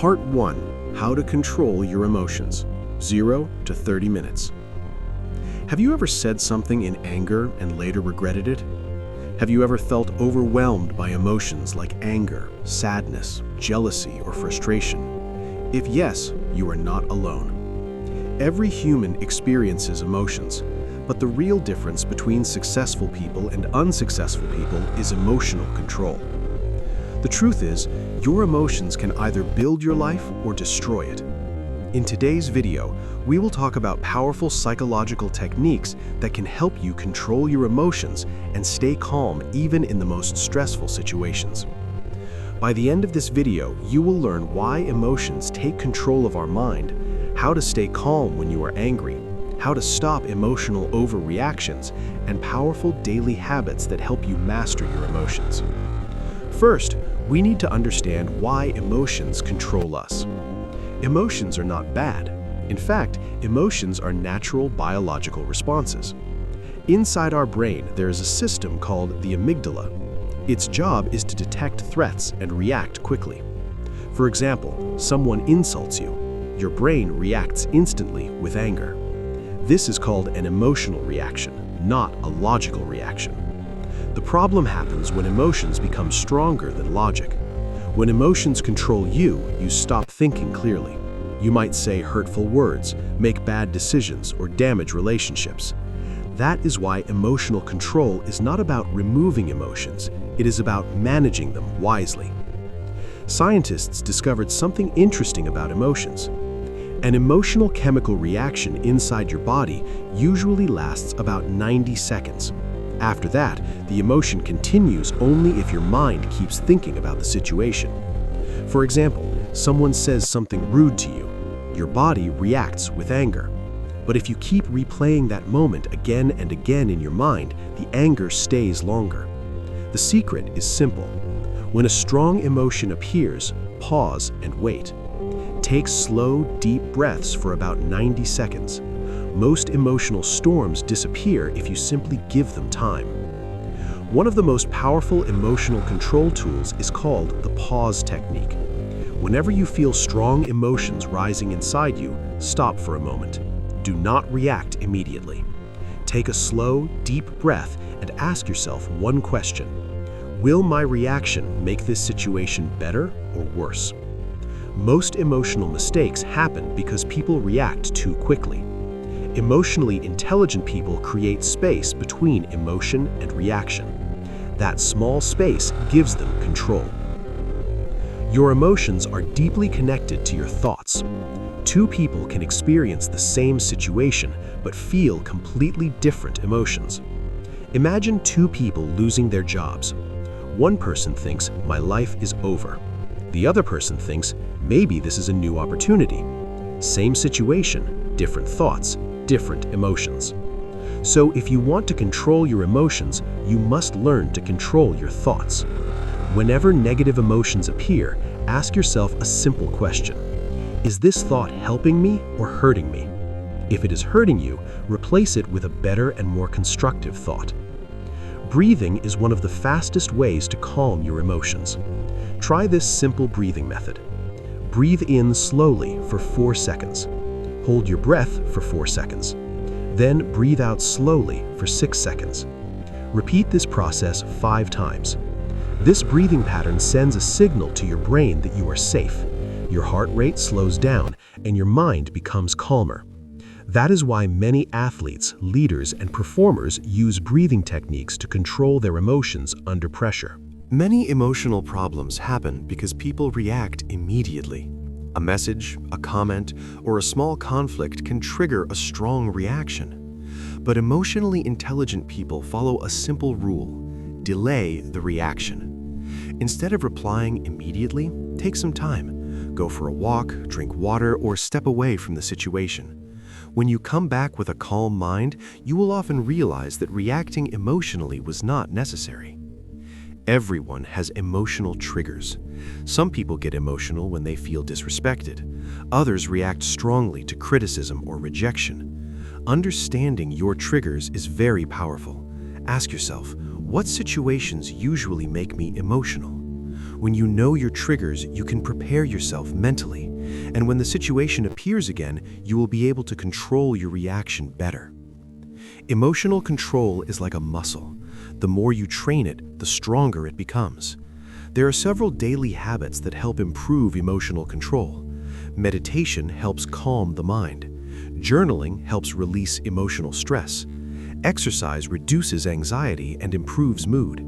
Part 1. How to control your emotions. 0 to 30 minutes. Have you ever said something in anger and later regretted it? Have you ever felt overwhelmed by emotions like anger, sadness, jealousy, or frustration? If yes, you are not alone. Every human experiences emotions, but the real difference between successful people and unsuccessful people is emotional control. The truth is, your emotions can either build your life or destroy it. In today's video, we will talk about powerful psychological techniques that can help you control your emotions and stay calm even in the most stressful situations. By the end of this video, you will learn why emotions take control of our mind, how to stay calm when you are angry, how to stop emotional overreactions, and powerful daily habits that help you master your emotions. First, we need to understand why emotions control us. Emotions are not bad. In fact, emotions are natural biological responses. Inside our brain, there is a system called the amygdala. Its job is to detect threats and react quickly. For example, someone insults you. Your brain reacts instantly with anger. This is called an emotional reaction, not a logical reaction. The problem happens when emotions become stronger than logic. When emotions control you, you stop thinking clearly. You might say hurtful words, make bad decisions, or damage relationships. That is why emotional control is not about removing emotions, it is about managing them wisely. Scientists discovered something interesting about emotions. An emotional chemical reaction inside your body usually lasts about 90 seconds. After that, the emotion continues only if your mind keeps thinking about the situation. For example, someone says something rude to you. Your body reacts with anger. But if you keep replaying that moment again and again in your mind, the anger stays longer. The secret is simple. When a strong emotion appears, pause and wait. Take slow, deep breaths for about 90 seconds. Most emotional storms disappear if you simply give them time. One of the most powerful emotional control tools is called the pause technique. Whenever you feel strong emotions rising inside you, stop for a moment. Do not react immediately. Take a slow, deep breath and ask yourself one question. Will my reaction make this situation better or worse? Most emotional mistakes happen because people react too quickly. Emotionally intelligent people create space between emotion and reaction. That small space gives them control. Your emotions are deeply connected to your thoughts. Two people can experience the same situation but feel completely different emotions. Imagine two people losing their jobs. One person thinks, "My life is over." The other person thinks, "Maybe this is a new opportunity." Same situation, different thoughts, different emotions. So if you want to control your emotions, you must learn to control your thoughts. Whenever negative emotions appear, ask yourself a simple question. Is this thought helping me or hurting me? If it is hurting you, replace it with a better and more constructive thought. Breathing is one of the fastest ways to calm your emotions. Try this simple breathing method. Breathe in slowly for 4 seconds. Hold your breath for 4 seconds. Then breathe out slowly for 6 seconds. Repeat this process 5 times. This breathing pattern sends a signal to your brain that you are safe. Your heart rate slows down and your mind becomes calmer. That is why many athletes, leaders, and performers use breathing techniques to control their emotions under pressure. Many emotional problems happen because people react immediately. A message, a comment, or a small conflict can trigger a strong reaction. But emotionally intelligent people follow a simple rule: delay the reaction. Instead of replying immediately, take some time. Go for a walk, drink water, or step away from the situation. When you come back with a calm mind, you will often realize that reacting emotionally was not necessary. Everyone has emotional triggers. Some people get emotional when they feel disrespected. Others react strongly to criticism or rejection. Understanding your triggers is very powerful. Ask yourself, what situations usually make me emotional? When you know your triggers, you can prepare yourself mentally, and when the situation appears again, you will be able to control your reaction better. Emotional control is like a muscle. The more you train it, the stronger it becomes. There are several daily habits that help improve emotional control. Meditation helps calm the mind. Journaling helps release emotional stress. Exercise reduces anxiety and improves mood.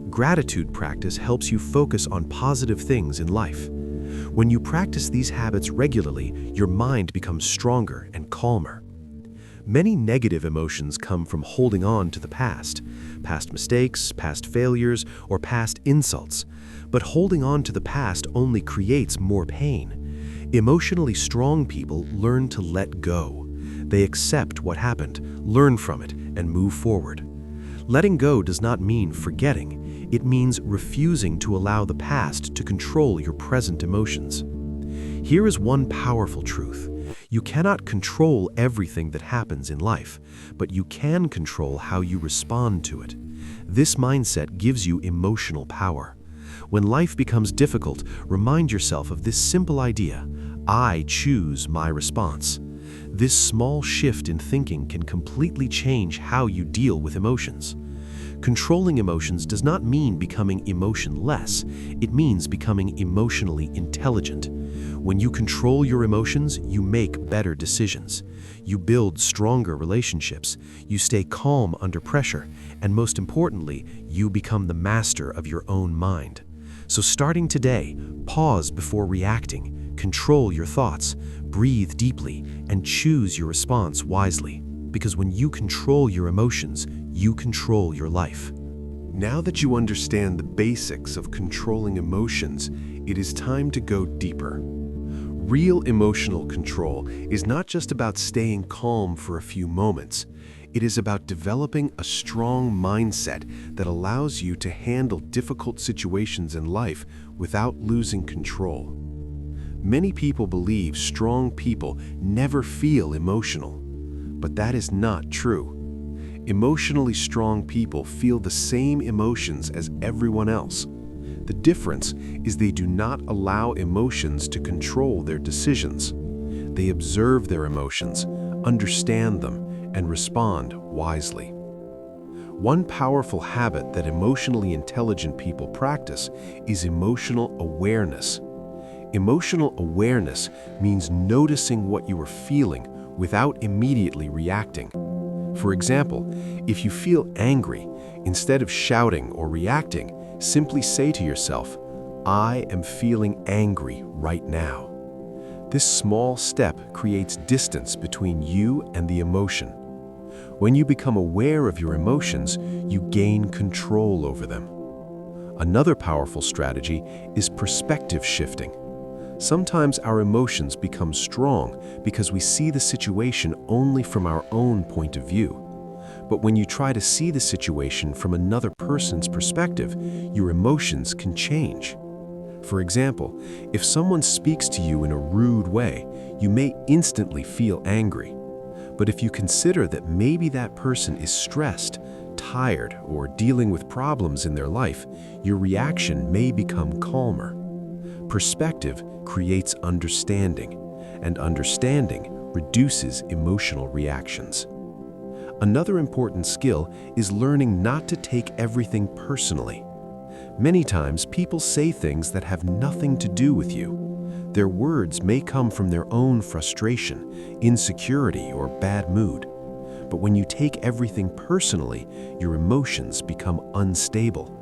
Gratitude practice helps you focus on positive things in life. When you practice these habits regularly, your mind becomes stronger and calmer. Many negative emotions come from holding on to the past mistakes, past failures, or past insults. But holding on to the past only creates more pain. Emotionally strong people learn to let go. They accept what happened, learn from it, and move forward. Letting go does not mean forgetting. It means refusing to allow the past to control your present emotions. Here is one powerful truth. You cannot control everything that happens in life, but you can control how you respond to it. This mindset gives you emotional power. When life becomes difficult, remind yourself of this simple idea: I choose my response. This small shift in thinking can completely change how you deal with emotions. Controlling emotions does not mean becoming emotionless. It means becoming emotionally intelligent. When you control your emotions, you make better decisions. You build stronger relationships. You stay calm under pressure. And most importantly, you become the master of your own mind. So starting today, pause before reacting, control your thoughts, breathe deeply, and choose your response wisely. Because when you control your emotions, you control your life. Now that you understand the basics of controlling emotions, it is time to go deeper. Real emotional control is not just about staying calm for a few moments. It is about developing a strong mindset that allows you to handle difficult situations in life without losing control. Many people believe strong people never feel emotional, but that is not true. Emotionally strong people feel the same emotions as everyone else. The difference is they do not allow emotions to control their decisions. They observe their emotions, understand them, and respond wisely. One powerful habit that emotionally intelligent people practice is emotional awareness. Emotional awareness means noticing what you are feeling without immediately reacting. For example, if you feel angry, instead of shouting or reacting, simply say to yourself, I am feeling angry right now. This small step creates distance between you and the emotion. When you become aware of your emotions, you gain control over them. Another powerful strategy is perspective shifting. Sometimes our emotions become strong because we see the situation only from our own point of view. But when you try to see the situation from another person's perspective, your emotions can change. For example, if someone speaks to you in a rude way, you may instantly feel angry. But if you consider that maybe that person is stressed, tired, or dealing with problems in their life, your reaction may become calmer. Perspective creates understanding, and understanding reduces emotional reactions. Another important skill is learning not to take everything personally. Many times, people say things that have nothing to do with you. Their words may come from their own frustration, insecurity, or bad mood. But when you take everything personally, your emotions become unstable.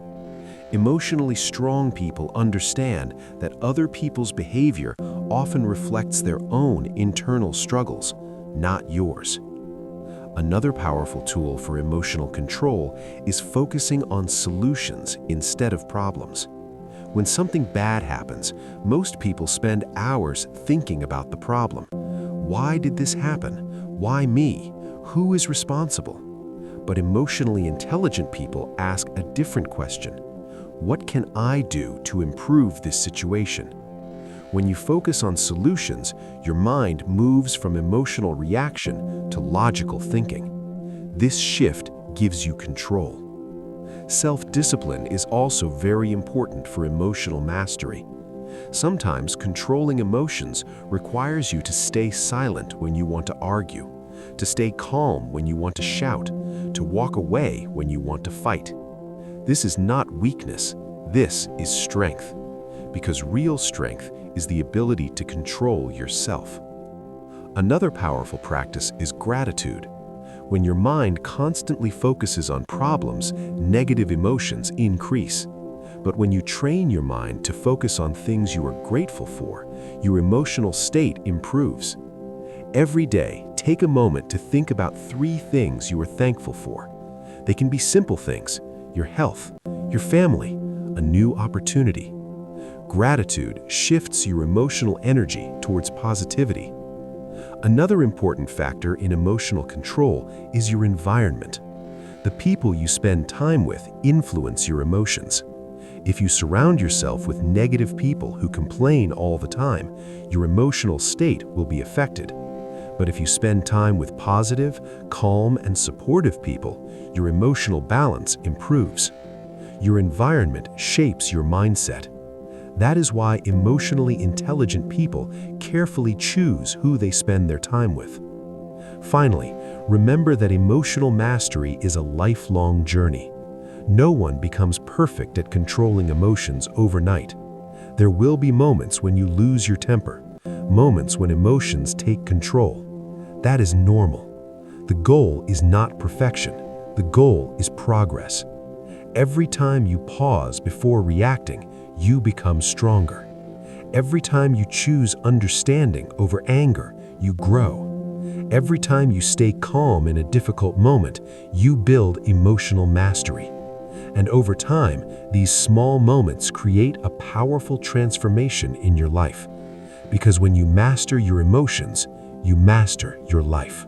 Emotionally strong people understand that other people's behavior often reflects their own internal struggles, not yours. Another powerful tool for emotional control is focusing on solutions instead of problems. When something bad happens, most people spend hours thinking about the problem. Why did this happen? Why me? Who is responsible? But emotionally intelligent people ask a different question. What can I do to improve this situation? When you focus on solutions, your mind moves from emotional reaction to logical thinking. This shift gives you control. Self-discipline is also very important for emotional mastery. Sometimes controlling emotions requires you to stay silent when you want to argue, to stay calm when you want to shout, to walk away when you want to fight. This is not weakness, this is strength, because real strength is the ability to control yourself. Another powerful practice is gratitude. When your mind constantly focuses on problems, negative emotions increase. But when you train your mind to focus on things you are grateful for, your emotional state improves. Every day, take a moment to think about 3 things you are thankful for. They can be simple things: your health, your family, a new opportunity. Gratitude shifts your emotional energy towards positivity. Another important factor in emotional control is your environment. The people you spend time with influence your emotions. If you surround yourself with negative people who complain all the time, your emotional state will be affected. But if you spend time with positive, calm, and supportive people, your emotional balance improves. Your environment shapes your mindset. That is why emotionally intelligent people carefully choose who they spend their time with. Finally, remember that emotional mastery is a lifelong journey. No one becomes perfect at controlling emotions overnight. There will be moments when you lose your temper, moments when emotions take control. That is normal. The goal is not perfection. The goal is progress. Every time you pause before reacting, you become stronger. Every time you choose understanding over anger, you grow. Every time you stay calm in a difficult moment, you build emotional mastery. And over time, these small moments create a powerful transformation in your life. Because when you master your emotions, you master your life.